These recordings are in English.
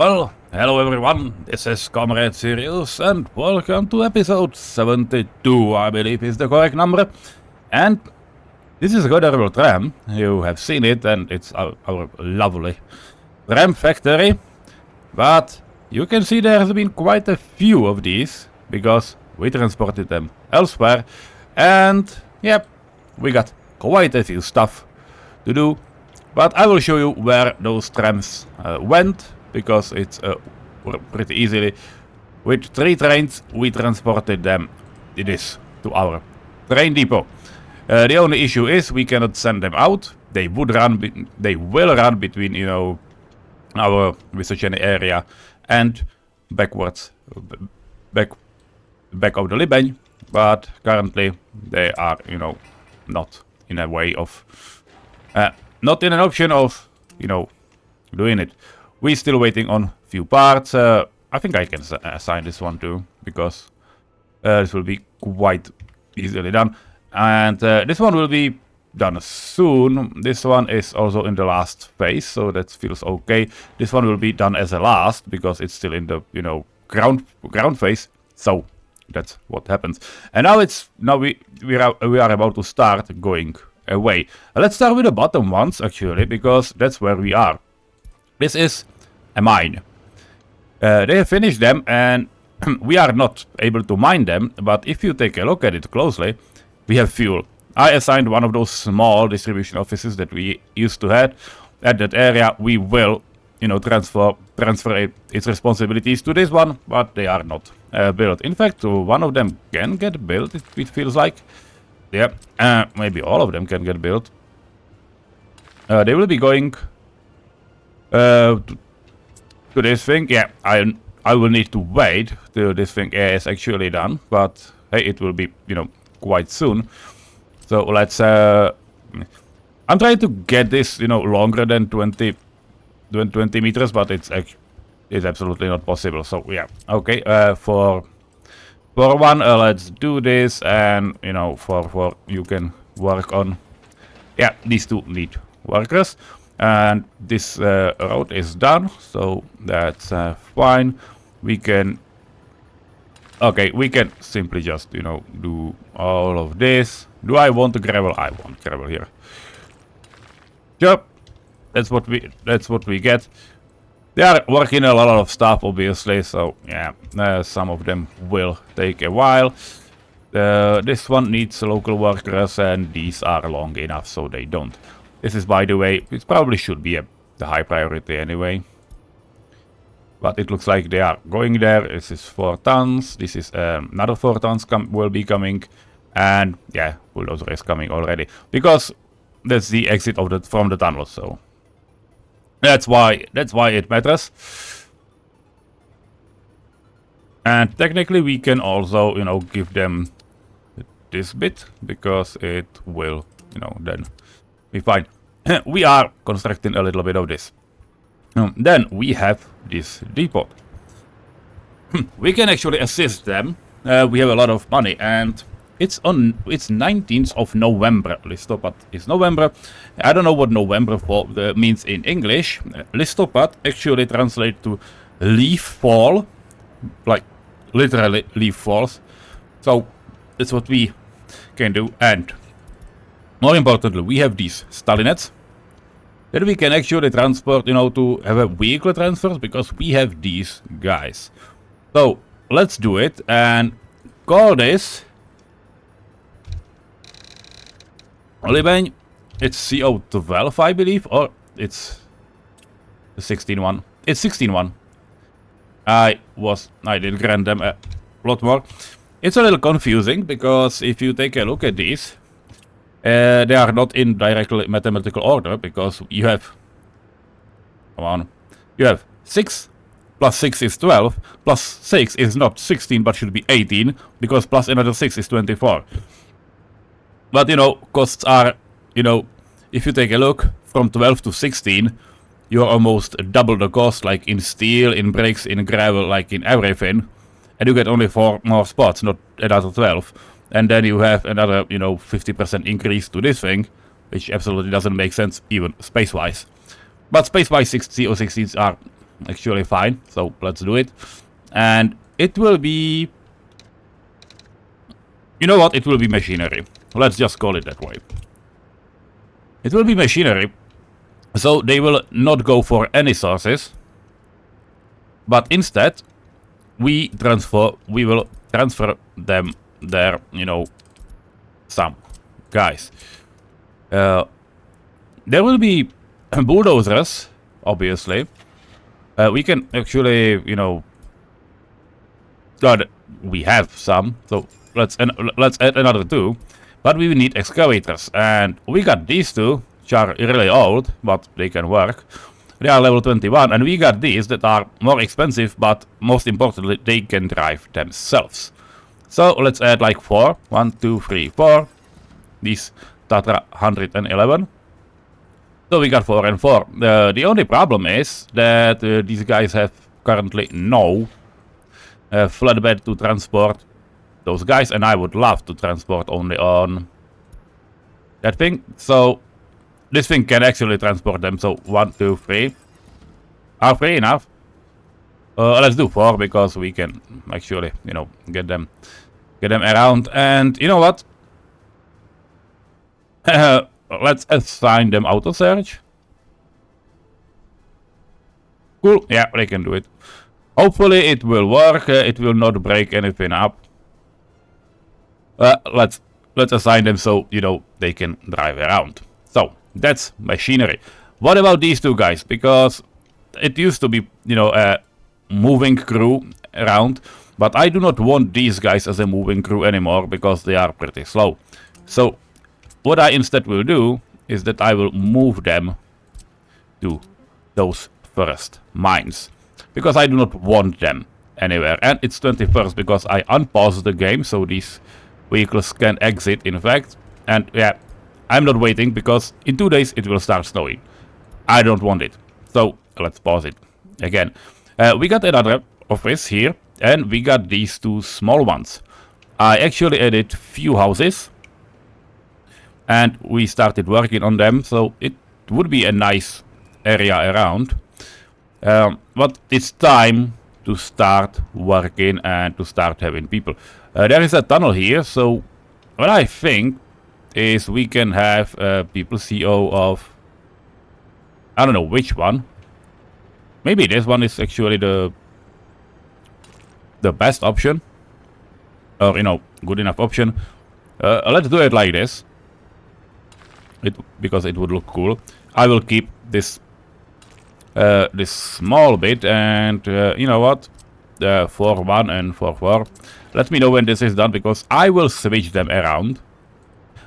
Well, hello everyone, this is comrade-Sirius and welcome to episode 72, I believe is the correct number. And this is a Goddard tram, you have seen it, and it's our lovely tram factory. But you can see there has been quite a few of these, because we transported them elsewhere. And yep, we got quite a few stuff to do. But I will show you where those trams went, because it's pretty easily. With 3 trains, we transported them to our train depot. The only issue is we cannot send them out. They will run between, our Vysočany area and backwards, back of the Libeň. But currently they are, not in a way of, not in an option of, doing it. We're still waiting on few parts. I think I can assign this one too, because this will be quite easily done. And this one will be done soon. This one is also in the last phase, so that feels okay. This one will be done as a last, because it's still in the, ground phase. So that's what happens. And now we are about to start going away. Let's start with the bottom ones, actually, because that's where we are. This is a mine. They have finished them, and we are not able to mine them, but if you take a look at it closely, we have fuel. I assigned one of those small distribution offices that we used to have at that area. We will, transfer its responsibilities to this one, but they are not built. In fact, one of them can get built, it feels like. Yeah, maybe all of them can get built. They will be going to this thing. Yeah, I will need to wait till this thing is actually done, but hey, it will be, quite soon. So let's I'm trying to get this, longer than 20 meters, but it's absolutely not possible. So yeah, okay, for one, let's do this, and for you can work on, yeah, these two need workers. And this road is done, so that's fine. We can simply just, do all of this. Do I want the gravel? I want gravel here. Yep, that's what we get. They are working a lot of stuff, obviously, so yeah, some of them will take a while. This one needs local workers, and these are long enough, so they don't. This is, by the way, it probably should be the high priority anyway. But it looks like they are going there. This is 4 tons. This is another 4 tons will be coming. And yeah, bulldozer is coming already. Because that's the exit of from the tunnel, so that's why it matters. And technically we can also, give them this bit, because it will, then be fine. We are constructing a little bit of this. Then we have this depot. We can actually assist them. We have a lot of money, and it's 19th of November. Listopad is November. I don't know what November means in English. Listopad actually translates to leaf fall, like literally leaf falls. So that's what we can do. And more importantly, we have these stalinets that we can actually transport, to have a vehicle transfers, because we have these guys. So let's do it and call this Libeň. It's CO12, I believe, or it's the 16 one. It's 16 one. I did grant them a lot more. It's a little confusing, because if you take a look at these, they are not in directly mathematical order, because you have, you have 6 plus 6 is 12, plus 6 is not 16 but should be 18, because plus another 6 is 24. But costs are, if you take a look, from 12 to 16, you're almost double the cost, like in steel, in bricks, in gravel, like in everything, and you get only 4 more spots, not another 12. And then you have another, 50% increase to this thing, which absolutely doesn't make sense, even space-wise. But space-wise, CO16s are actually fine. So let's do it. And it will be... You know what? It will be machinery. Let's just call it that way. It will be machinery. So they will not go for any sources. But instead, we will transfer them there, you know, some guys. There will be bulldozers, obviously. We can actually, you know, God, we have some, so let's add another 2. But we need excavators, and we got these 2, which are really old, but they can work. They are level 21, and we got these that are more expensive, but most importantly, they can drive themselves. So let's add like 4. 1, 2, 3, 4. These Tatra 111. So we got 4 and 4. The only problem is that these guys have currently no flatbed to transport those guys, and I would love to transport only on that thing. So this thing can actually transport them. So 1, 2, 3. Are 3 enough? Let's do 4 because we can actually, you know, get them around. And you know what? Let's assign them auto search. Cool. Yeah, they can do it. Hopefully it will work. It will not break anything up. Let's assign them so, you know, they can drive around. So that's machinery. What about these 2 guys? Because it used to be, you know, a moving crew around, but I do not want these guys as a moving crew anymore because they are pretty slow. So what I instead will do is that I will move them to those first mines, because I do not want them anywhere. And it's 21st because I unpaused the game, so these vehicles can exit, in fact. And yeah, I'm not waiting because in 2 days it will start snowing. I don't want it. So let's pause it again. We got another office here, and we got these 2 small ones. I actually added few houses, and we started working on them, so it would be a nice area around. But it's time to start working and to start having people. There is a tunnel here, so what I think is we can have people CO of... I don't know which one. Maybe this one is actually the best option. Or, you know, good enough option. Let's do it like this. Because it would look cool. I will keep this this small bit, and you know what? 4-1 and 4-4. Let me know when this is done, because I will switch them around.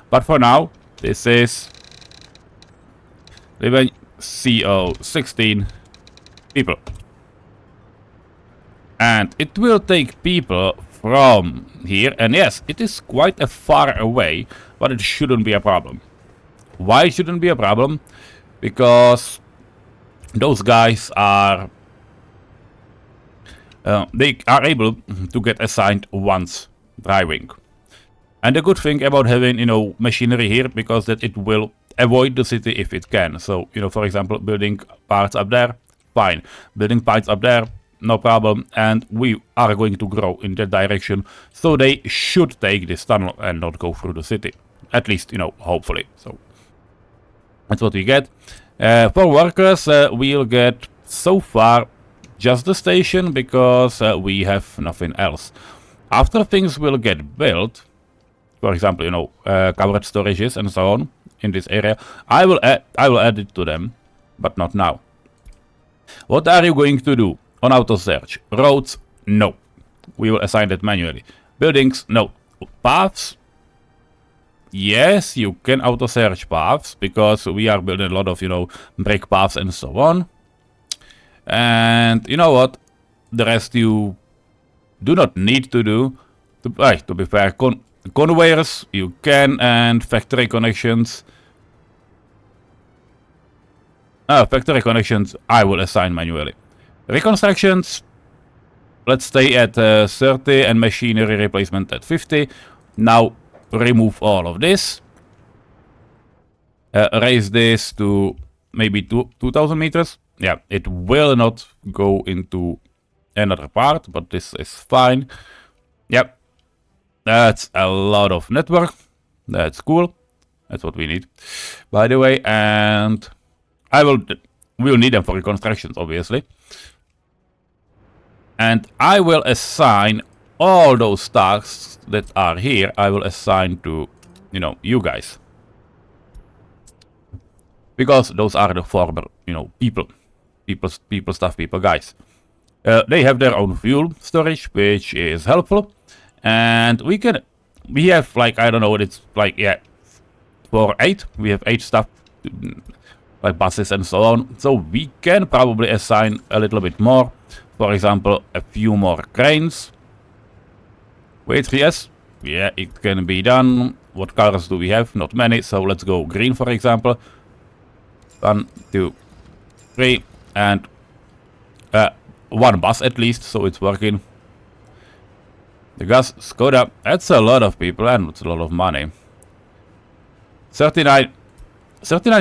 But for now, this is even CO 16 people. And it will take people from here, and yes, it is quite a far away, but it shouldn't be a problem. Why it shouldn't be a problem? Because those guys are they are able to get assigned once driving. And the good thing about having, you know, machinery here, because that it will avoid the city if it can. So, you know, for example, building parts up there, fine. Building parts up there, no problem. And we are going to grow in that direction. So they should take this tunnel and not go through the city. At least, you know, hopefully. So that's what we get. For workers, we'll get so far just the station, because we have nothing else. After things will get built, for example, you know, covered storages and so on in this area, I will add it to them, but not now. What are you going to do on auto search? Roads? No. We will assign that manually. Buildings? No. Paths? Yes, you can auto search paths, because we are building a lot of, you know, brick paths and so on. And you know what? The rest you do not need to do. To be fair, conveyors you can, and factory connections. Factory connections I will assign manually. Reconstructions, let's stay at 30, and machinery replacement at 50. Now remove all of this. Raise this to maybe 2000 meters. yeah, it will not go into another part, but this is fine. Yep, that's a lot of network. That's cool. That's what we need, by the way. And we'll need them for reconstructions, obviously. And I will assign all those tasks that are here. I will assign to, you know, you guys, because those are the former, you know, people stuff, people guys. They have their own fuel storage, which is helpful, and we have like, I don't know what it's like, yeah, for 8 we have 8 stuff, like buses and so on, so we can probably assign a little bit more. For example, a few more cranes. Wait, yes, yeah, it can be done. What colors do we have? Not many, so let's go green, for example. 1, 2, 3, and 1 bus at least, so it's working. The gas, Skoda, that's a lot of people and it's a lot of money. 39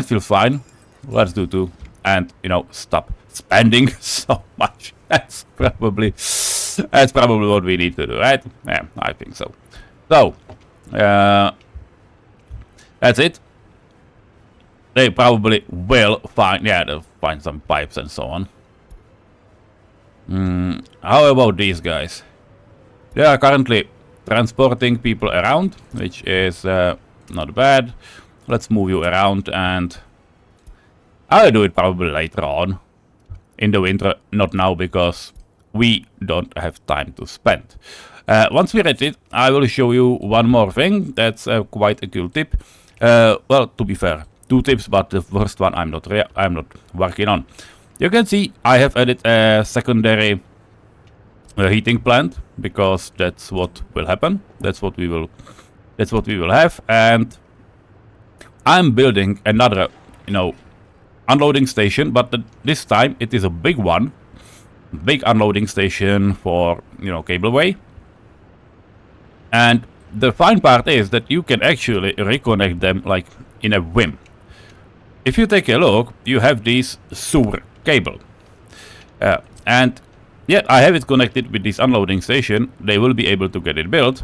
feels fine. Let's do 2, and, you know, stop spending so much. That's probably what we need to do, right? Yeah, I think so. So, that's it. They probably will find, yeah, they'll find some pipes and so on. How about these guys? They are currently transporting people around, which is not bad. Let's move you around, and I'll do it probably later on in the winter, not now, because we don't have time to spend. Once we reach it, I will show you one more thing. That's quite a cool tip. Well, to be fair, 2 tips, but the first one I'm not working on. You can see I have added a secondary heating plant, because that's what will happen. That's what we will have, and I'm building another, you know, unloading station, but this time it is a big one, big unloading station for, you know, cableway. And the fine part is that you can actually reconnect them like in a whim. If you take a look, you have this sewer cable, and yeah, I have it connected with this unloading station. They will be able to get it built,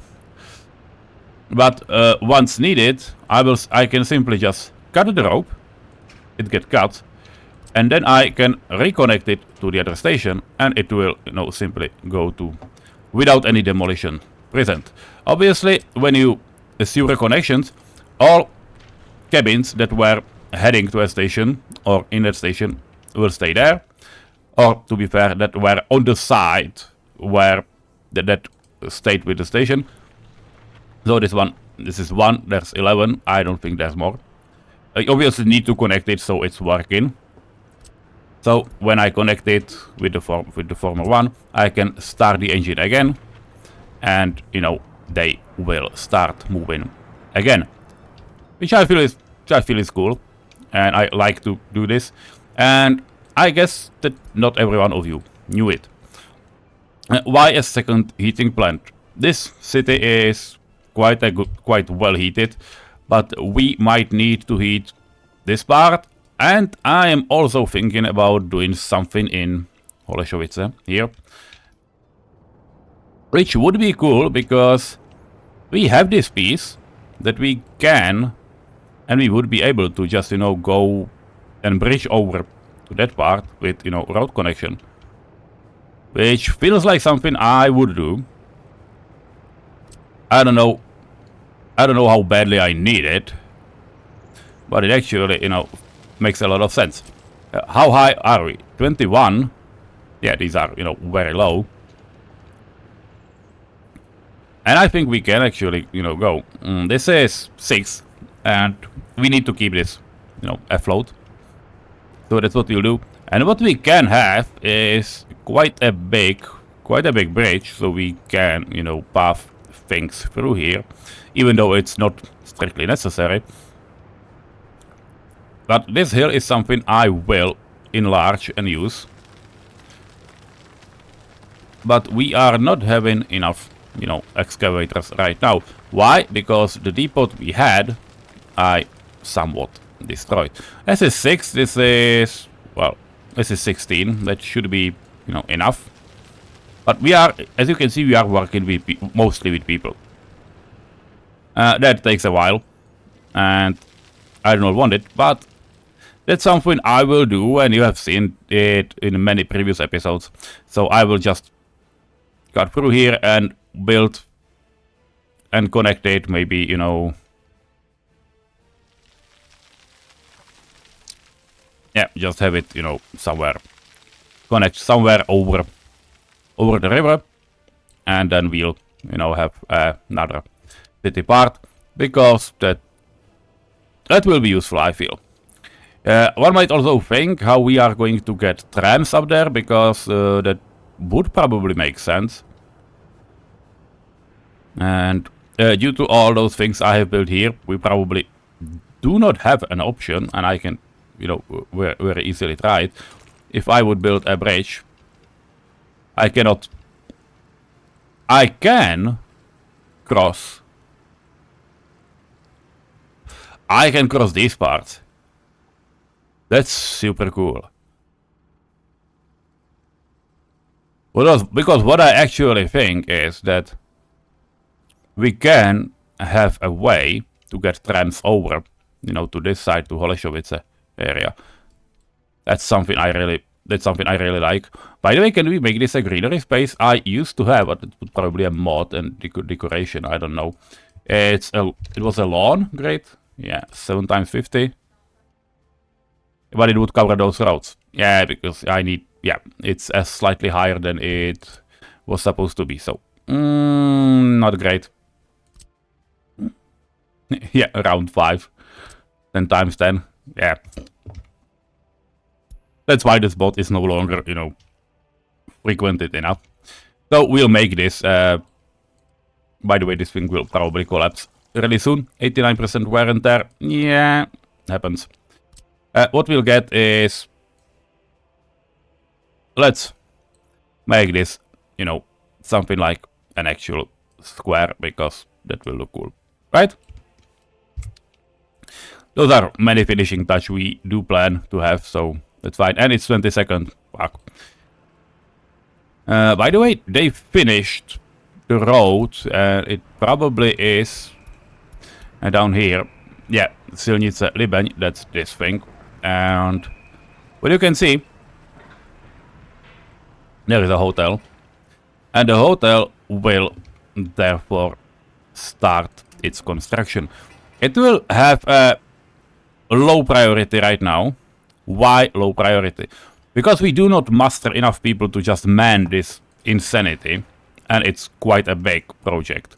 but once needed, I can simply just cut the rope. It gets cut, and then I can reconnect it to the other station, and it will, you know, simply go to without any demolition present. Obviously, when you sewer connections, all cabins that were heading to a station or in that station will stay there, or to be fair, that were on the side where that stayed with the station. So this is 1, there's 11, I don't think there's more. I obviously need to connect it so it's working. So when I connect it with the former one, I can start the engine again, and, you know, they will start moving again, which I feel is cool, and I like to do this. And I guess that not every one of you knew it. Why a second heating plant? This city is quite well heated, but we might need to heat this part, and I am also thinking about doing something in Holešovice here, which would be cool, because we have this piece that we can, and we would be able to just, you know, go and bridge over to that part with, you know, road connection, which feels like something I would do. I don't know how badly I need it, but it actually, you know, makes a lot of sense. How high are we? 21. Yeah, these are, you know, very low. And I think we can actually, you know, go. This is 6, and we need to keep this, you know, afloat. So that's what we'll do. And what we can have is quite a big bridge, so we can, you know, path things through here, even though it's not strictly necessary. But this hill is something I will enlarge and use. But we are not having enough, you know, excavators right now. Why? Because the depot we had, I somewhat destroyed. This is 6, this is, well, This is 16. That should be, you know, enough. But we are, as you can see, we are working with mostly with people. That takes a while, and I do not want it, but that's something I will do, and you have seen it in many previous episodes. So I will just cut through here and build and connect it, maybe, you know. Yeah, just have it, you know, somewhere. Connect somewhere over the river, and then we'll, you know, have another city part, because that will be useful, I feel. One might also think how we are going to get trams up there, because that would probably make sense. And due to all those things I have built here, we probably do not have an option, and I can, you know, very easily try it. If I would build a bridge, I cannot. I can cross. I can cross these parts. That's super cool. Because what I actually think is that we can have a way to get trams over, you know, to this side, to Holešovice area. That's something I really like. By the way, can we make this a greenery space? I used to have, but it was probably a mod and decoration. I don't know. It was a lawn, great. Yeah, 7 times 50. But it would cover those roads. Yeah, because I need. Yeah, it's slightly higher than it was supposed to be. So, not great. Yeah, around 5. 10 times 10. Yeah. That's why this bot is no longer, you know, frequented enough. So we'll make this. By the way, this thing will probably collapse really soon. 89% wear and tear. Yeah, happens. What we'll get is, let's make this, you know, something like an actual square, because that will look cool, right? Those are many finishing touches we do plan to have, so that's fine. And it's 22nd. Fuck. By the way, they finished the road, and it probably is down here. Yeah, Silnice Libeň, that's this thing. And what you can see, there is a hotel, and the hotel will therefore start its construction. It will have a low priority right now. Why low priority? Because we do not muster enough people to just man this insanity, and it's quite a big project.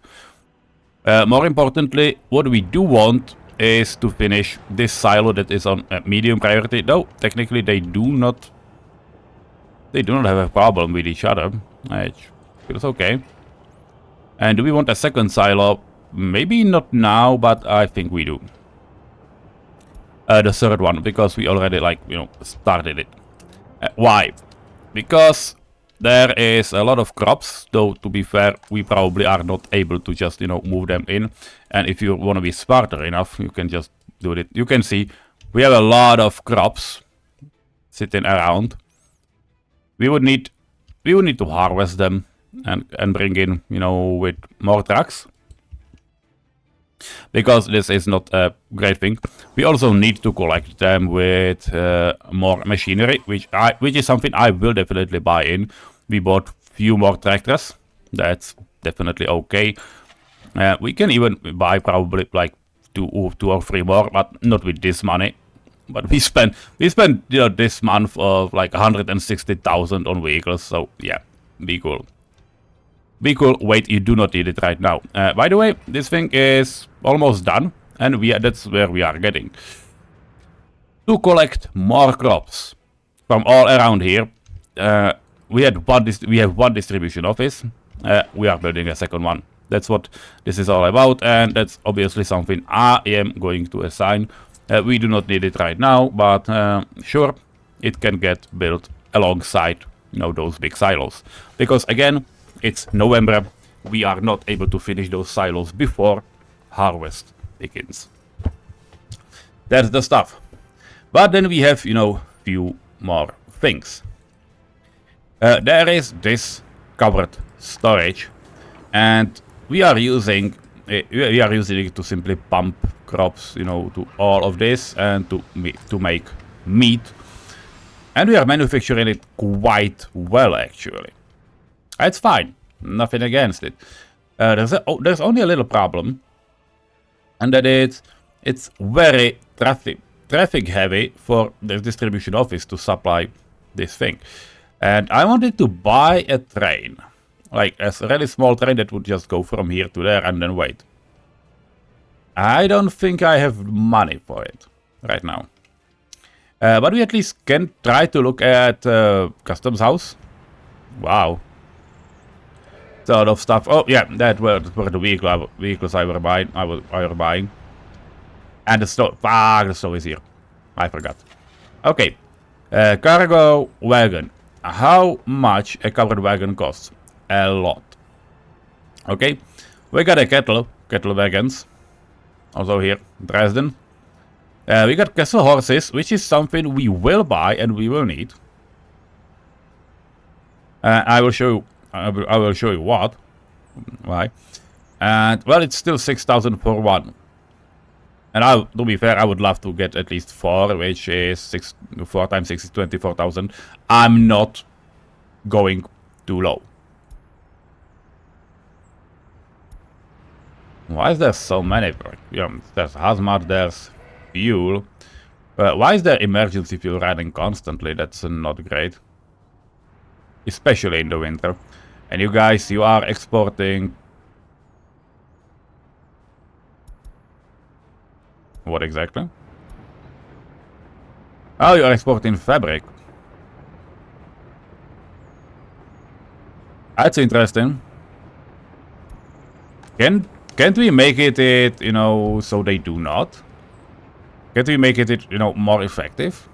More importantly, what we do want is to finish this silo that is on medium priority, though technically they do not have a problem with each other. It feels okay. And do we want a second silo? Maybe not now, but I think we do. The third one, because we already, like, you know, started it. Why? Because there is a lot of crops, though to be fair, we probably are not able to just, you know, move them in. And if you want to be smarter enough, you can just do it. You can see we have a lot of crops sitting around. We would need to harvest them and bring in, you know, with more trucks. Because this is not a great thing. We also need to collect them with more machinery, which is something I will definitely buy in. We bought few more tractors. That's definitely okay. We can even buy probably like two or three more, but not with this money. But we spent you know, this month of like 160,000 on vehicles. So yeah, be cool. Be cool. Wait, you do not need it right now. By the way, this thing is almost done, and that's where we are getting. To collect more crops from all around here, we have one distribution office. We are building a second one. That's what this is all about, and that's obviously something I am going to assign. We do not need it right now, but sure, it can get built alongside, you know, those big silos. Because again, it's November. We are not able to finish those silos before harvest begins. That's the stuff. But then we have, you know, few more things. There is this covered storage, and we are using it to simply pump crops, you know, to all of this and to make meat. And we are manufacturing it quite well, actually. It's fine, nothing against it. There's only a little problem, and that it's very traffic heavy for the distribution office to supply this thing. And I wanted to buy a train, like a really small train that would just go from here to there and then wait. I don't think I have money for it right now. But we at least can try to look at customs house. Wow. Sort of stuff. Oh yeah, that were the vehicles I were buying. And the stove. Ah, the stove is here. I forgot. Okay. Cargo wagon. How much a covered wagon costs? A lot. Okay. We got a cattle wagons. Also here, Dresden. We got castle horses, which is something we will buy and we will need. I will show you what. Why. And well, it's still 6,000 for one. And to be fair, I would love to get at least 4, which is 4 times 6 is 24,000. I'm not going too low. Why is there so many? There's hazmat, there's fuel. Why is there emergency fuel running constantly? That's not great. Especially in the winter. And you guys, you are exporting... What exactly? Oh, you are exporting fabric. That's interesting. Can't we make it, you know, so they do not? Can't we make it, you know, more effective?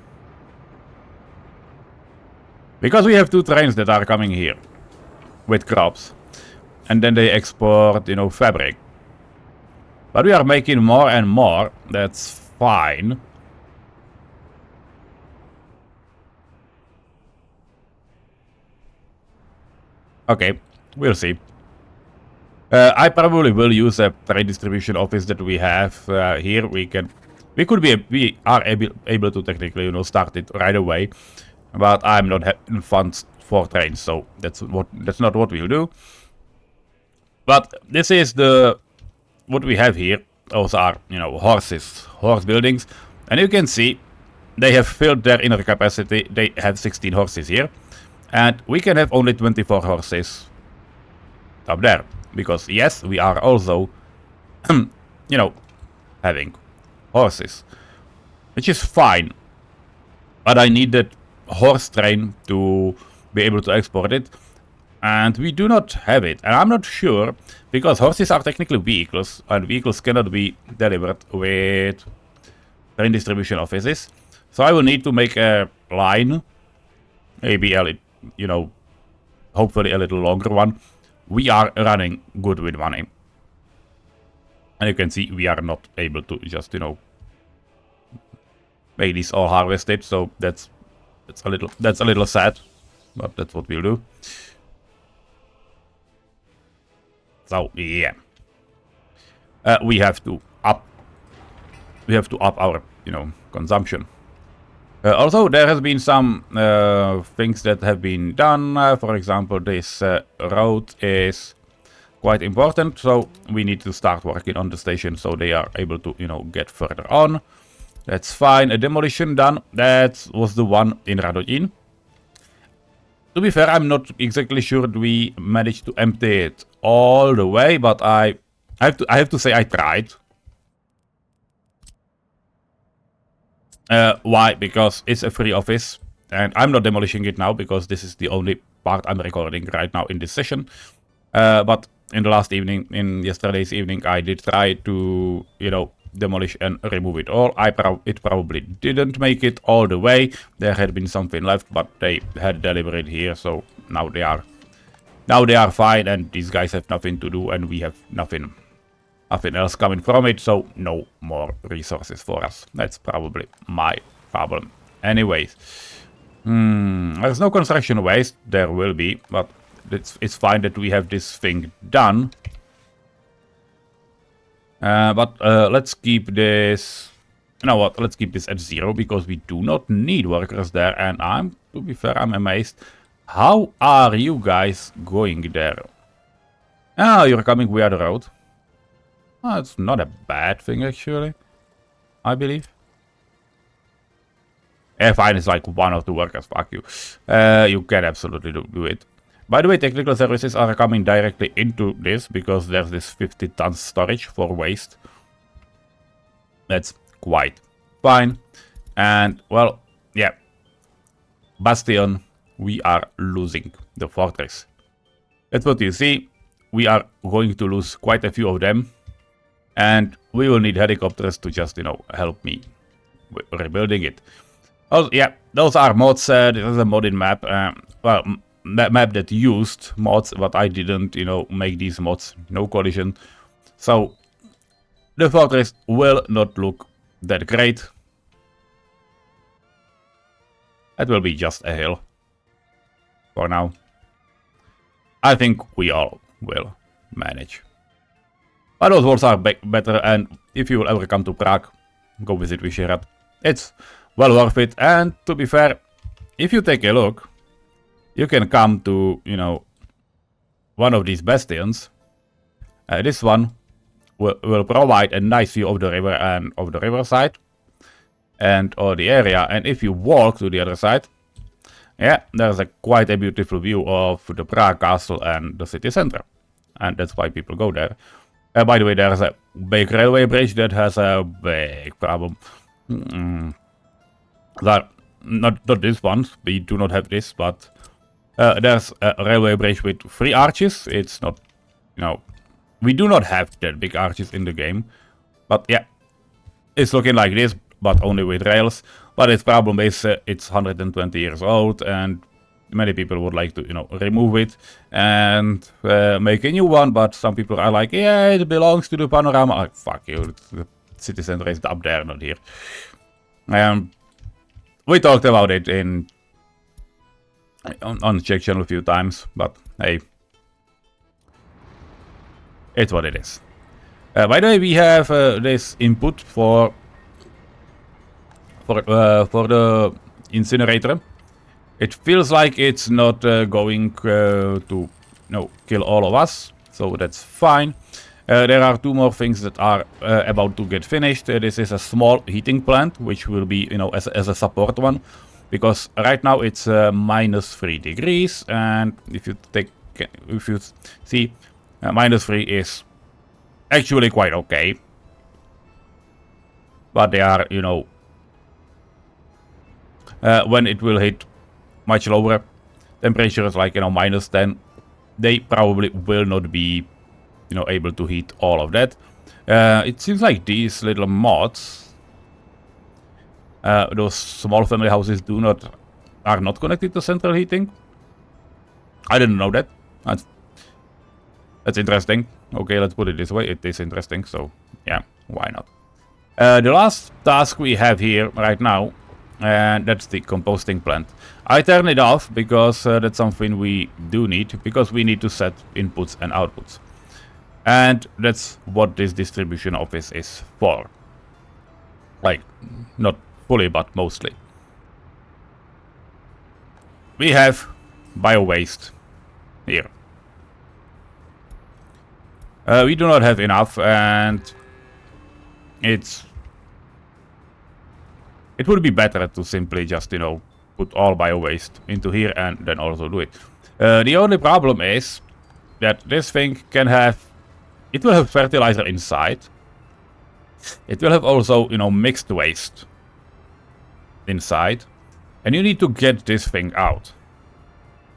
Because we have 2 trains that are coming here with crops, and then they export, you know, fabric. But we are making more and more. That's fine. Okay, we'll see. I probably will use a trade distribution office that we have here. We are able to technically, you know, start it right away. But I'm not having funds for trains, so that's not what we'll do. But this is what we have here. Those are, you know, horse buildings, and you can see they have filled their inner capacity. They have 16 horses here, and we can have only 24 horses up there because yes, we are also, you know, having horses, which is fine. But I need that horse train to be able to export it, and we do not have it. And I'm not sure, because horses are technically vehicles, and vehicles cannot be delivered with train distribution offices. So I will need to make a line, maybe you know, hopefully a little longer one. We are running good with money, and you can see we are not able to just, you know, make this all harvested. So that's a little sad, but that's what we'll do. So yeah, we have to up our, you know, consumption. Also, there has been some things that have been done. For example, this road is quite important, so we need to start working on the station so they are able to, you know, get further on. That's fine. A demolition done. That was the one in Radojin. To be fair, I'm not exactly sure we managed to empty it all the way, but I have to say I tried. Why? Because it's a free office, and I'm not demolishing it now because this is the only part I'm recording right now in this session. But in yesterday's evening, I did try to, you know, demolish and remove it all. It probably didn't make it all the way. There had been something left, but they had delivered it here, so now they are fine, and these guys have nothing to do, and we have nothing else coming from it, so no more resources for us. That's probably my problem. Anyways, There's no construction waste. There will be, but it's fine that we have this thing done. But let's keep this... You know what, let's keep this at 0, because we do not need workers there. And to be fair, I'm amazed. How are you guys going there? Ah, you're coming via the road. Oh, it's not a bad thing, actually. I believe. Yeah, fine, it's like 1 or 2 workers, fuck you. You can absolutely do it. By the way, technical services are coming directly into this, because there's this 50 tons storage for waste. That's quite fine. And, well, yeah. Bastion, we are losing the fortress. That's what you see. We are going to lose quite a few of them. And we will need helicopters to just, you know, help me with rebuilding it. Also, yeah, those are mods. This is a modded map. Well, map that used mods, but I didn't, you know, make these mods. No collision. So, the fortress will not look that great. It will be just a hill. For now. I think we all will manage. But those walls are better, and if you will ever come to Prague, go visit Vyšehrad. It's well worth it, and to be fair, if you take a look, you can come to, you know, one of these bastions. This one will provide a nice view of the river and of the riverside and all the area. And if you walk to the other side, yeah, there's quite a beautiful view of the Prague castle and the city center. And that's why people go there. By the way, there's a big railway bridge that has a big problem. That, not this one, we do not have this, but there's a railway bridge with 3 arches. It's not, you know, we do not have that big arches in the game. But yeah, it's looking like this, but only with rails. But its problem is it's 120 years old, and many people would like to, you know, remove it and make a new one. But some people are like, yeah, it belongs to the panorama. Like, fuck you, the city center is up there, not here. We talked about it on the Czech channel a few times, but hey, it's what it is. By the way, we have this input for the incinerator. It feels like it's not going to kill all of us, so that's fine. There are 2 more things that are about to get finished. This is a small heating plant, which will be, you know, as a support one, because right now it's -3 degrees, and if you see, -3 is actually quite okay. But they are, you know, when it will hit much lower temperatures, like, you know, -10, they probably will not be, you know, able to heat all of that. It seems like these little mods, those small family houses, are not connected to central heating. I didn't know that. That's interesting. Okay, let's put it this way. It is interesting, so yeah, why not? The last task we have here right now, and that's the composting plant. I turn it off because that's something we do need, because we need to set inputs and outputs. And that's what this distribution office is for. Like, not fully, but mostly. We have bio-waste here. We do not have enough, and it would be better to simply just, you know, put all bio-waste into here and then also do it. The only problem is that this thing it will have fertilizer inside. It will have also, you know, mixed waste inside. And you need to get this thing out.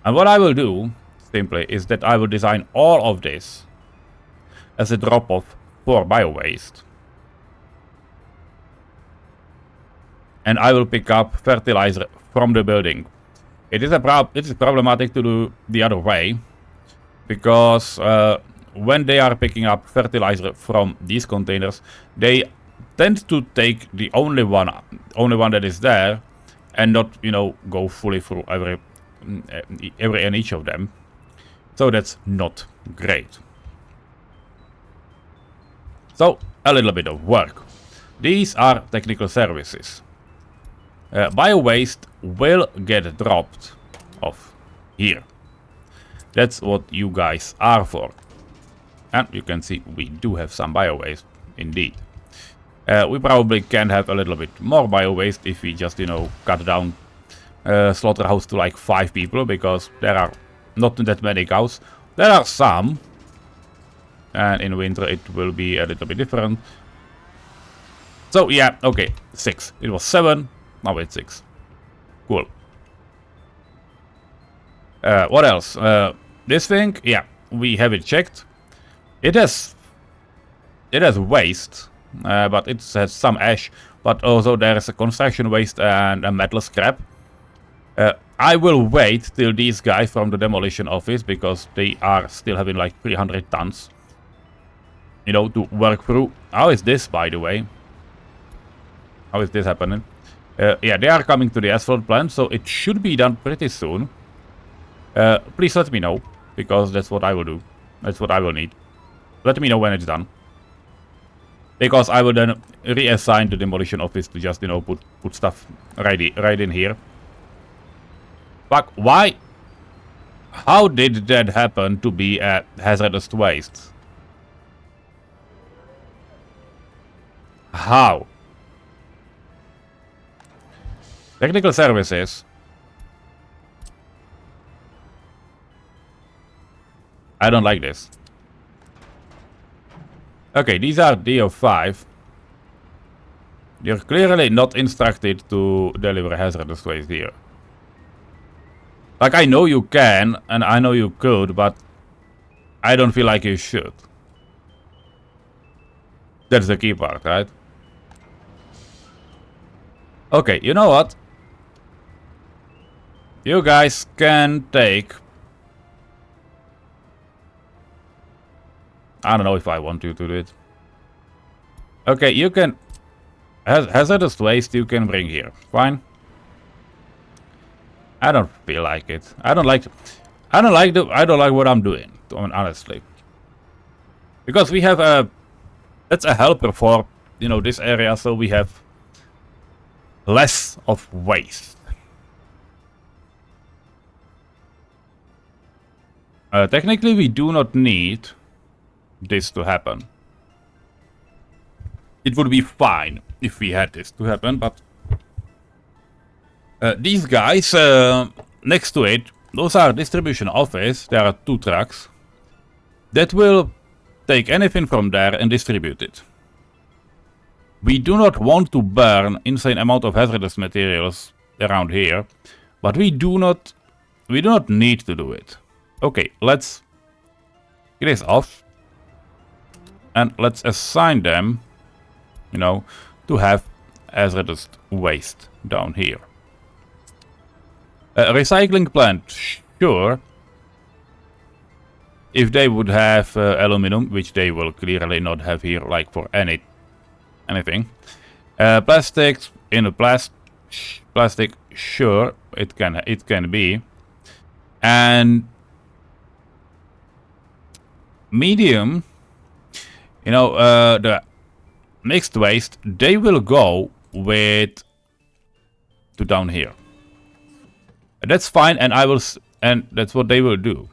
And what I will do, simply, is that I will design all of this as a drop-off for bio-waste. And I will pick up fertilizer from the building. It is problematic to do the other way, because when they are picking up fertilizer from these containers, they tend to take the only one that is there and not, you know, go fully through every and each of them. So that's not great. So a little bit of work. These are technical services. Bio-waste will get dropped off here. That's what you guys are for. And you can see we do have some bio-waste, indeed. We probably can have a little bit more bio-waste if we just, you know, cut down slaughterhouse to like 5 people, because there are not that many cows. There are some. And in winter it will be a little bit different. So yeah, okay, 6. It was 7, now it's 6. Cool. What else? This thing, yeah, we have it checked. It has waste, but it has some ash, but also there is a construction waste and a metal scrap. I will wait till these guys from the demolition office, because they are still having like 300 tons, you know, to work through. How is this, by the way? How is this happening? Yeah, they are coming to the asphalt plant, so it should be done pretty soon. Please let me know, because that's what I will do. That's what I will need. Let me know when it's done. Because I will then reassign the demolition office to just, you know, put stuff right in here. Fuck, why? How did that happen to be a hazardous waste? How? Technical services. I don't like this. Okay, these are DO5. You're clearly not instructed to deliver hazardous waste here. Like, I know you can, and I know you could, but I don't feel like you should. That's the key part, right? Okay, you know what? You guys can take... I don't know if I want you to do it. Okay, you can... hazardous waste you can bring here. Fine. I don't feel like it. I don't like what I'm doing, honestly. Because we have a... That's a helper for, you know, this area, so we have less of waste. Technically, we do not need this to happen. It would be fine if we had this to happen, but these guys next to it, those are distribution office. There are 2 trucks that will take anything from there and distribute it. We do not want to burn insane amount of hazardous materials around here, but we do not need to do it. Okay, let's get this off. And let's assign them, you know, to have hazardous waste down here. Recycling plant, sure. If they would have aluminum, which they will clearly not have here, like for anything. Plastics in a plastic, sure, it can be. And medium, you know, the mixed waste, they will go with to down here. That's fine, and and that's what they will do.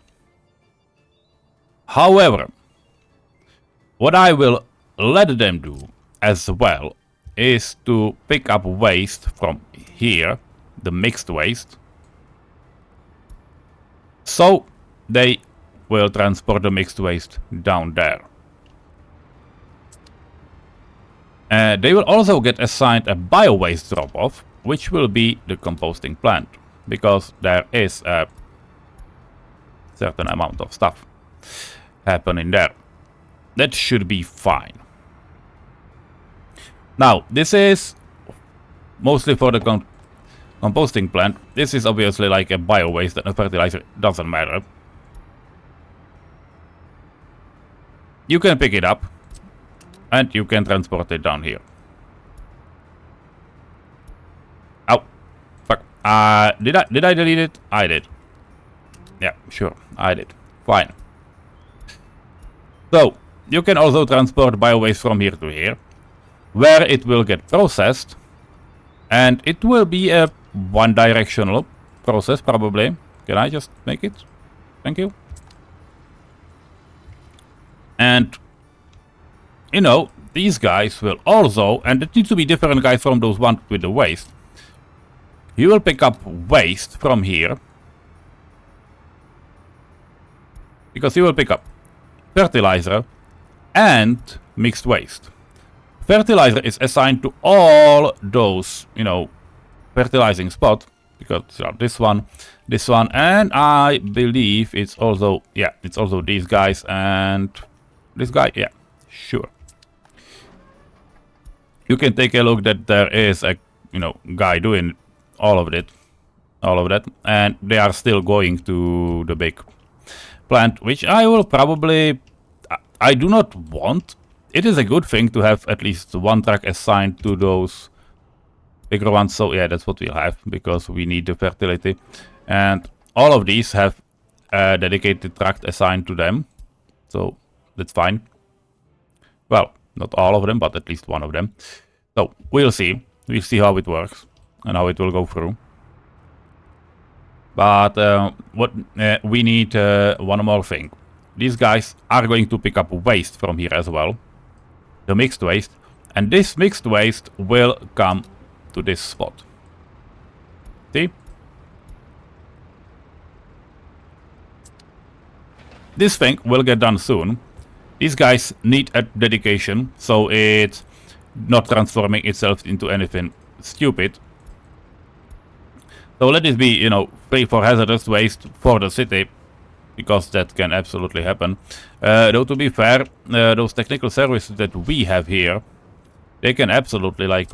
However, what I will let them do as well is to pick up waste from here, the mixed waste. So they will transport the mixed waste down there. They will also get assigned a bio-waste drop-off, which will be the composting plant, because there is a certain amount of stuff happening there. That should be fine. Now, this is mostly for the composting plant. This is obviously like a bio-waste and a fertilizer, doesn't matter. You can pick it up and you can transport it down here. Ow. Fuck. Did I delete it? I did. Yeah, sure, I did. Fine. So, you can also transport biowaste from here to here, where it will get processed, and it will be a one-directional process, probably. Can I just make it? Thank you. And, you know, these guys will also, and it needs to be different guys from those ones with the waste. You will pick up waste from here, because you will pick up fertilizer and mixed waste. Fertilizer is assigned to all those, you know, fertilizing spots, because you know, this one, and I believe it's also, yeah, it's also these guys and this guy, yeah, sure. You can take a look that there is a, you know, guy doing all of that, and they are still going to the big plant, which I will probably, I do not want. It is a good thing to have at least one truck assigned to those bigger ones, so yeah, that's what we'll have, because we need the fertility. And all of these have a dedicated truck assigned to them, so that's fine. Well, not all of them, but at least one of them. So we'll see how it works and how it will go through. But what we need one more thing. These guys are going to pick up waste from here as well, the mixed waste, and this mixed waste will come to this spot. See? This thing will get done soon. These guys need a dedication, so it's not transforming itself into anything stupid. So let this be, you know, free for hazardous waste for the city, because that can absolutely happen. Though to be fair, those technical services that we have here, they can absolutely like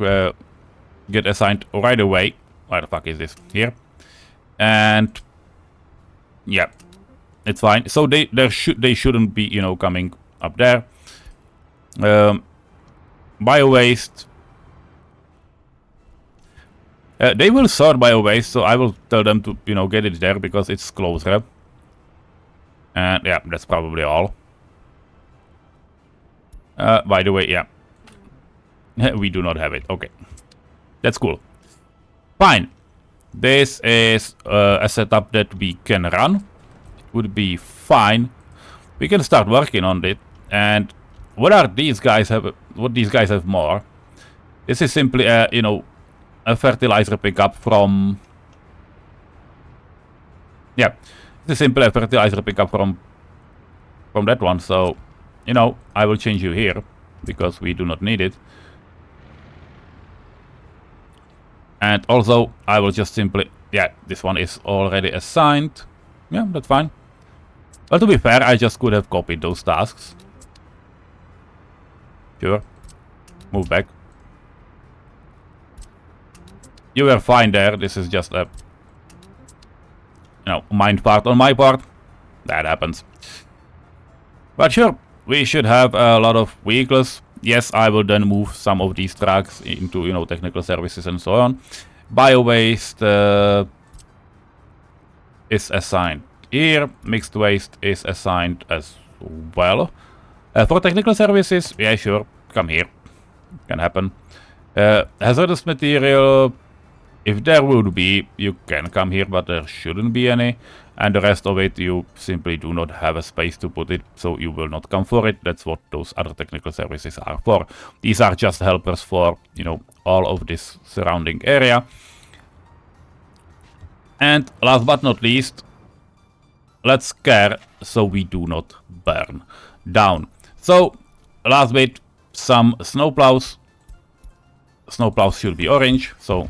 get assigned right away. Where the fuck is this? Here. And yeah, it's fine. So they shouldn't be, you know, coming up there. Bio-waste. They will sort bio-waste, so I will tell them to, you know, get it there because it's closer. And yeah, that's probably all. By the way, yeah. We do not have it. Okay. That's cool. Fine. This is a setup that we can run. It would be fine. We can start working on it. And what these guys have more? This is simply a, you know, a fertilizer pickup from... Yeah. This is simply a fertilizer pickup from that one. So, you know, I will change you here because we do not need it. And also, I will just simply... Yeah, this one is already assigned. Yeah, that's fine. Well, to be fair, I just could have copied those tasks. Sure. Move back. You were fine there. This is just a... You know, mind part on my part. That happens. But sure, we should have a lot of vehicles. Yes, I will then move some of these trucks into, you know, technical services and so on. Bio-waste is assigned here. Mixed waste is assigned as well. For technical services, yeah, sure, come here. Can happen. Hazardous material, if there would be, you can come here, but there shouldn't be any. And the rest of it, you simply do not have a space to put it, so you will not come for it. That's what those other technical services are for. These are just helpers for, you know, all of this surrounding area. And last but not least, let's care so we do not burn down. So, last bit, some snowplows. Snowplows should be orange, so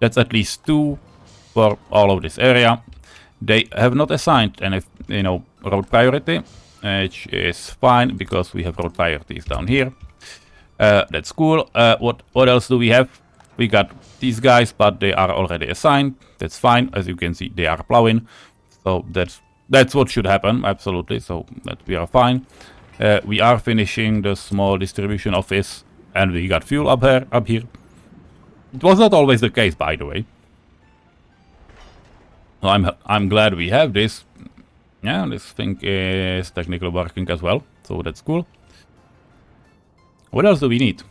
that's at least 2 for all of this area. They have not assigned any, you know, road priority, which is fine because we have road priorities down here. That's cool. What else do we have? We got these guys, but they are already assigned. That's fine. As you can see, they are plowing. So that's what should happen, absolutely. So that we are fine. We are finishing the small distribution office, and we got fuel up here. It was not always the case, by the way. Well, I'm glad we have this. Yeah, this thing is technically working as well, so that's cool. What else do we need?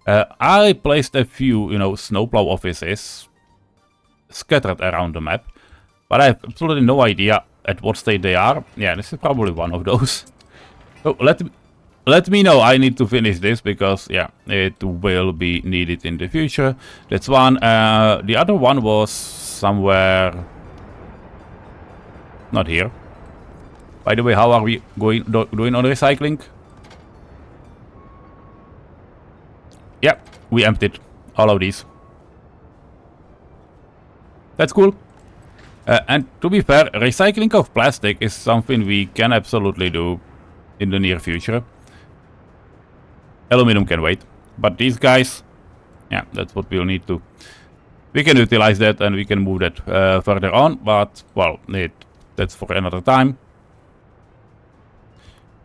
I placed a few, snowplow offices scattered around the map, but I have absolutely no idea at what state they are. Yeah, this is probably one of those. So let me know. I need to finish this because, yeah, it will be needed in the future. That's one. The other one was somewhere... not here. By the way, how are we doing on recycling? Yeah, we emptied all of these. That's cool. And to be fair, recycling of plastic is something we can absolutely do in the near future. Aluminum can wait. But these guys, yeah, that's what we'll need to. We can utilize that and we can move that further on, but, well, that's for another time.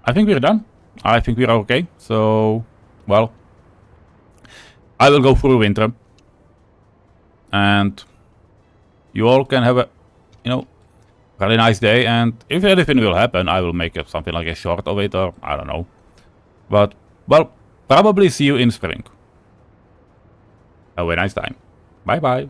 I think we're done. I think we're okay. So, well, I will go through winter. And you all can have a, really nice day. And if anything will happen, I will make something like a short of it, or I don't know. But, well, probably see you in spring. Have a nice time. Bye bye.